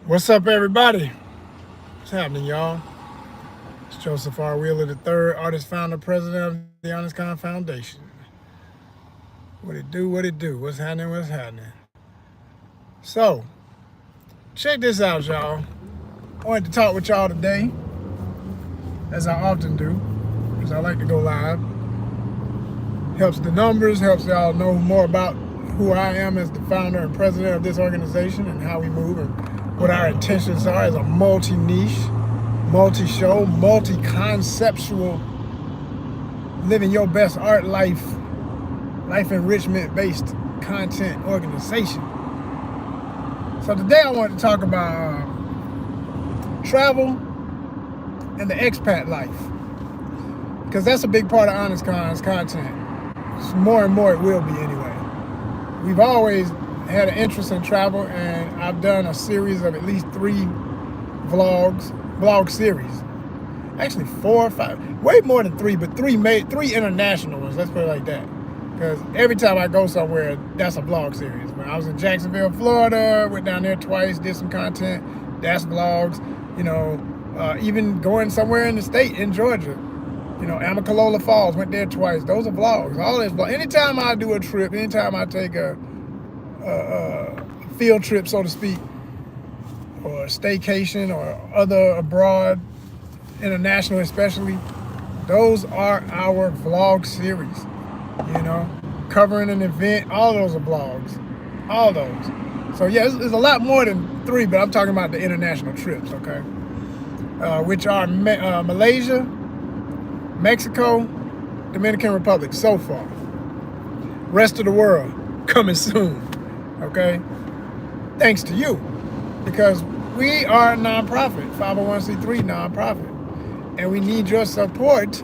What's up, everybody? What's happening, y'all? It's Joseph R. Wheeler III, artist, founder, president of the ONYXCON Foundation. What it do? What it do? What's happening? What's happening? So, check this out, y'all. I wanted to talk with y'all today, as I often do, because I like to go live. Helps the numbers, helps y'all know more about who I am as the founder and president of this organization and how we move and what our intentions are as a multi-niche, multi-show, multi-conceptual, living your best art life enrichment-based content organization. So today I want to talk about travel and the expat life, because that's a big part of ONYXCON's content. More and more it will be anyway. We've always had an interest in travel, and I've done a series of at least 3 vlog series. Actually 4 or 5, way more than 3, but 3 international ones, let's put it like that. Because every time I go somewhere, that's a vlog series. When I was in Jacksonville, Florida, went down there twice, did some content, that's vlogs. Even going somewhere in the state, in Georgia, Amicalola Falls, went there twice. Those are vlogs. All this vlog. Anytime I do a trip, anytime I take a field trip, so to speak, or a staycation or other abroad, international especially, those are our vlog series. Covering an event, all those are vlogs. All those. So yeah, there's a lot more than 3, but I'm talking about the international trips, okay? Which are Malaysia, Mexico, Dominican Republic so far. Rest of the world coming soon, okay? Thanks to you, because we are a nonprofit, 501c3 nonprofit, and we need your support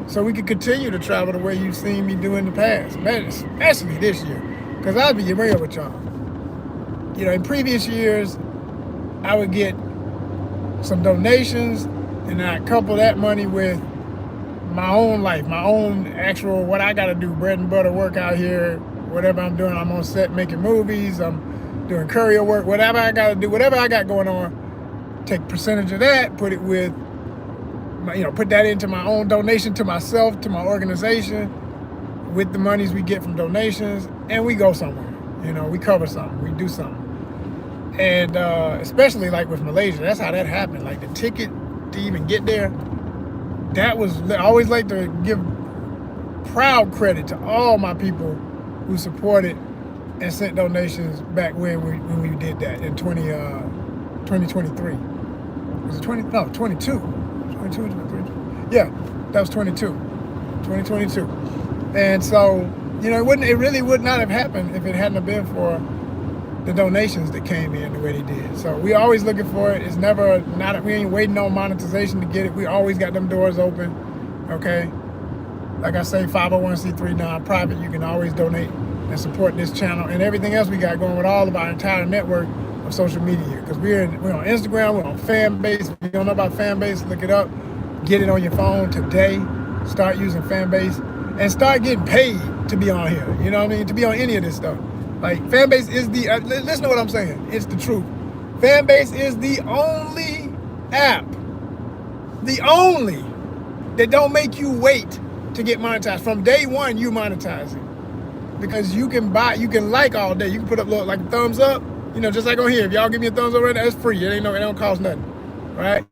so we can continue to travel the way you've seen me do in the past, especially this year, because I'll be real with y'all. In previous years, I would get some donations, and I couple that money with my own life, my own actual, what I gotta do, bread and butter work out here, whatever I'm doing. I'm on set making movies, I'm doing courier work, whatever I gotta do, whatever I got going on, take percentage of that, put it with, put that into my own donation to myself, to my organization, with the monies we get from donations, and we go somewhere. We cover something, we do something. And especially like with Malaysia, that's how that happened. Like the ticket to even get there, I always like to give proud credit to all my people who supported and sent donations back when we did that in 2023. Was it 20? No, 22. 22, 23. Yeah, that was 22. 2022. And so, it really would not have happened if it hadn't have been for the donations that came in the way they did. So we always looking for it. It's never we ain't waiting on monetization to get it. We always got them doors open, okay? Like I say, 501c3 nonprofit, you can always donate and support this channel and everything else we got going with all of our entire network of social media. Because we're on Instagram, we're on Fanbase. If you don't know about Fanbase, look it up. Get it on your phone today. Start using Fanbase and start getting paid to be on here. You know what I mean? To be on any of this stuff. Like, Fanbase is listen to what I'm saying. It's the truth. Fanbase is the only app, that don't make you wait to get monetized. From day one, you monetize it. Because you can like all day. You can put up like a thumbs up, just like on here. If y'all give me a thumbs up right now, it's free. It don't cost nothing, right?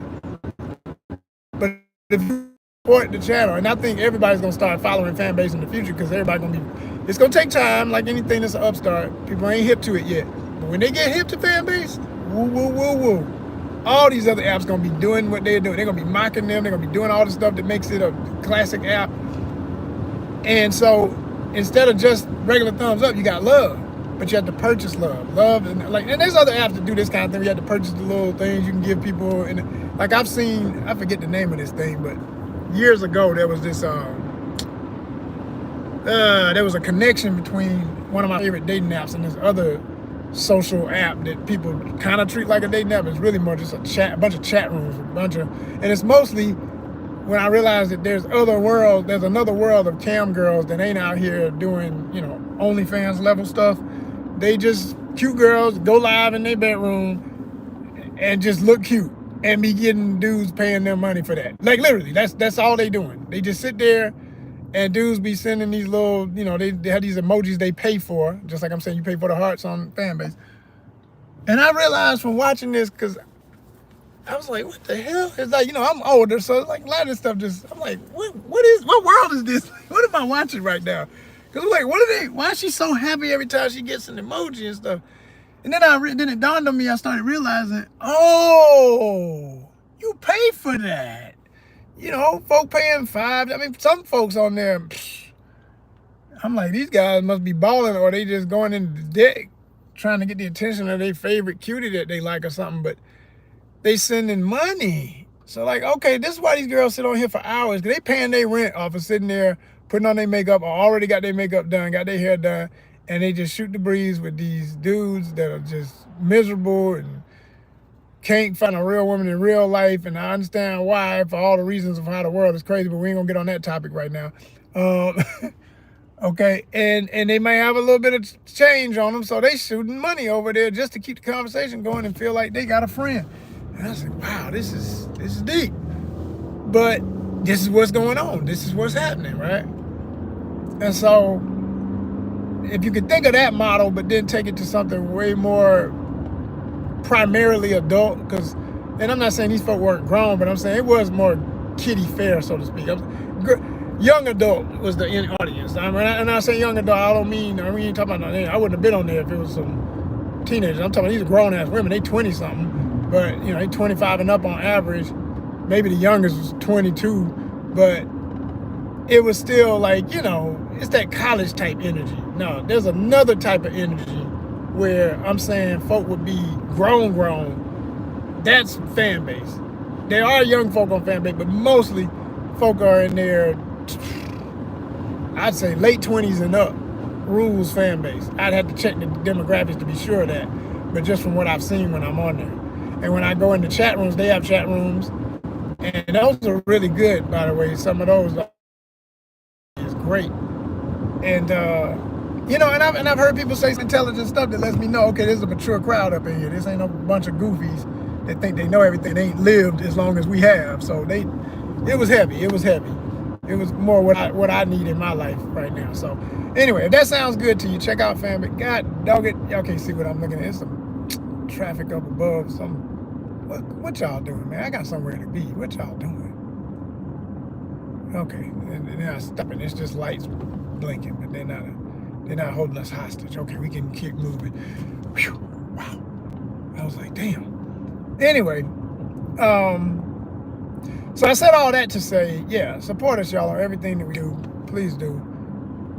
But if you support the channel, and I think everybody's gonna start following Fanbase in the future, because it's gonna take time, like anything that's an upstart. People ain't hip to it yet. But when they get hip to Fanbase, woo, all these other apps gonna be doing what they're doing. They're gonna be mocking them, they're gonna be doing all the stuff that makes it a classic app. And so instead of just regular thumbs up, you got love. But you have to purchase love, and there's other apps that do this kind of thing. You have to purchase the little things you can give people, and like I've seen, I forget the name of this thing, but years ago there was this there was a connection between one of my favorite dating apps and this other social app that people kind of treat like a dating app. It's really more just a bunch of chat rooms, and it's mostly when I realized that there's another world of cam girls that ain't out here doing, you know, OnlyFans level stuff. They just, cute girls, go live in their bedroom, and just look cute and be getting dudes paying them money for that. Like literally, that's all they doing. They just sit there and dudes be sending these little, you know, they have these emojis they pay for, just like I'm saying you pay for the hearts on Fanbase. And I realized from watching this, because I was like, what the hell? It's like, you know, I'm older, so like a lot of this stuff just, I'm like, what world is this? What am I watching right now? Because I'm like, why is she so happy every time she gets an emoji and stuff? And then then it dawned on me, I started realizing, oh, you pay for that. You know, folk paying $5. I mean, some folks on there, I'm like, these guys must be balling, or they just going into the deck trying to get the attention of their favorite cutie that they like or something, but they sending money. So like, okay, this is why these girls sit on here for hours, because they paying their rent off of sitting there, putting on their makeup, or already got their makeup done, got their hair done, and they just shoot the breeze with these dudes that are just miserable and can't find a real woman in real life. And I understand why, for all the reasons of how the world is crazy, but we ain't gonna get on that topic right now. Okay, and they may have a little bit of change on them, so they shooting money over there just to keep the conversation going and feel like they got a friend. And I said, wow, this is deep. But this is what's going on. This is what's happening, right? And so if you could think of that model, but then take it to something way more primarily adult, because, and I'm not saying these folk weren't grown, but I'm saying it was more kiddie fair, so to speak. Young adult was the audience. I mean, and I say young adult, I don't mean, we ain't talking about, I wouldn't have been on there if it was some teenagers. I'm talking about these are grown ass women, they 20 something, but you know, they 25 and up on average. Maybe the youngest was 22, but it was still like, you know, it's that college type energy. No, there's another type of energy where I'm saying folk would be grown. That's fan base. There are young folk on fan base, but mostly folk are in their, I'd say late 20s and up, rules fan base. I'd have to check the demographics to be sure of that, but just from what I've seen when I'm on there. And when I go into chat rooms, they have chat rooms, and those are really good, by the way. Some of those is great. And you know, and I've heard people say some intelligent stuff that lets me know, okay, there's a mature crowd up in here. This ain't a bunch of goofies that think they know everything. They ain't lived as long as we have. So it was heavy. It was heavy. It was more what I need in my life right now. So anyway, if that sounds good to you, check out Fanbase. God dog it, y'all can't see what I'm looking at. There's some traffic up above. What y'all doing, man? I got somewhere to be. What y'all doing? Okay, and then I stop it. It's just lights blinking, but they're not holding us hostage. Okay, we can keep moving. Whew, wow. I was like, damn. Anyway, so I said all that to say, yeah, support us, y'all, on everything that we do. Please do.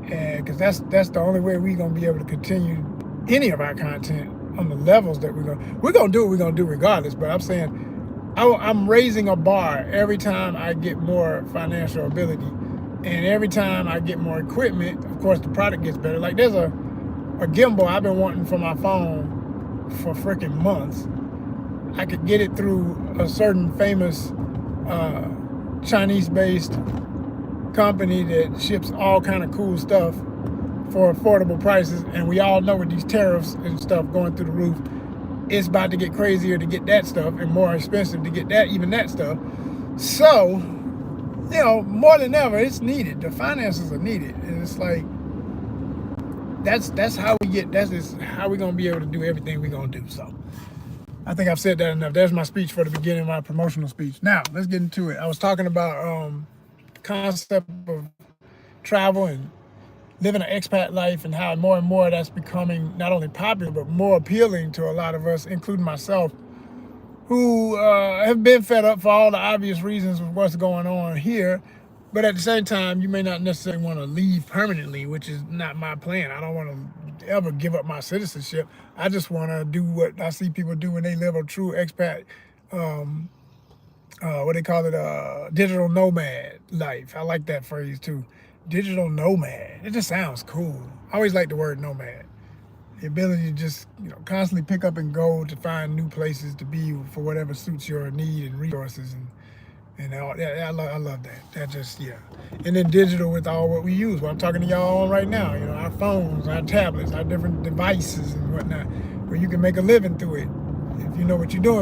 And because that's the only way we're going to be able to continue any of our content on the levels that we're going to do what we're going to do regardless. But I'm saying I'm raising a bar every time I get more financial ability. And every time I get more equipment, of course, the product gets better. Like there's a gimbal I've been wanting for my phone for freaking months. I could get it through a certain famous Chinese-based company that ships all kind of cool stuff for affordable prices. And we all know with these tariffs and stuff going through the roof, it's about to get crazier to get that stuff and more expensive to get that stuff. So, you know, more than ever, it's needed. The finances are needed. And it's like, that's how we're going to be able to do everything we're going to do. So I think I've said that enough. There's my speech for the beginning of my promotional speech. Now, let's get into it. I was talking about concept of travel and living an expat life and how more and more that's becoming not only popular, but more appealing to a lot of us, including myself, who have been fed up for all the obvious reasons of what's going on here. But at the same time, you may not necessarily want to leave permanently, which is not my plan. I don't want to ever give up my citizenship. I just want to do what I see people do when they live a true expat, what they call it, digital nomad life. I like that phrase too. Digital nomad. It just sounds cool. I always like the word nomad. The ability to just, you know, constantly pick up and go to find new places to be for whatever suits your need and resources, and all that. I love that. That just, yeah. And then digital with all what we use. What I'm talking to y'all on right now, you know, our phones, our tablets, our different devices and whatnot, where you can make a living through it if you know what you're doing.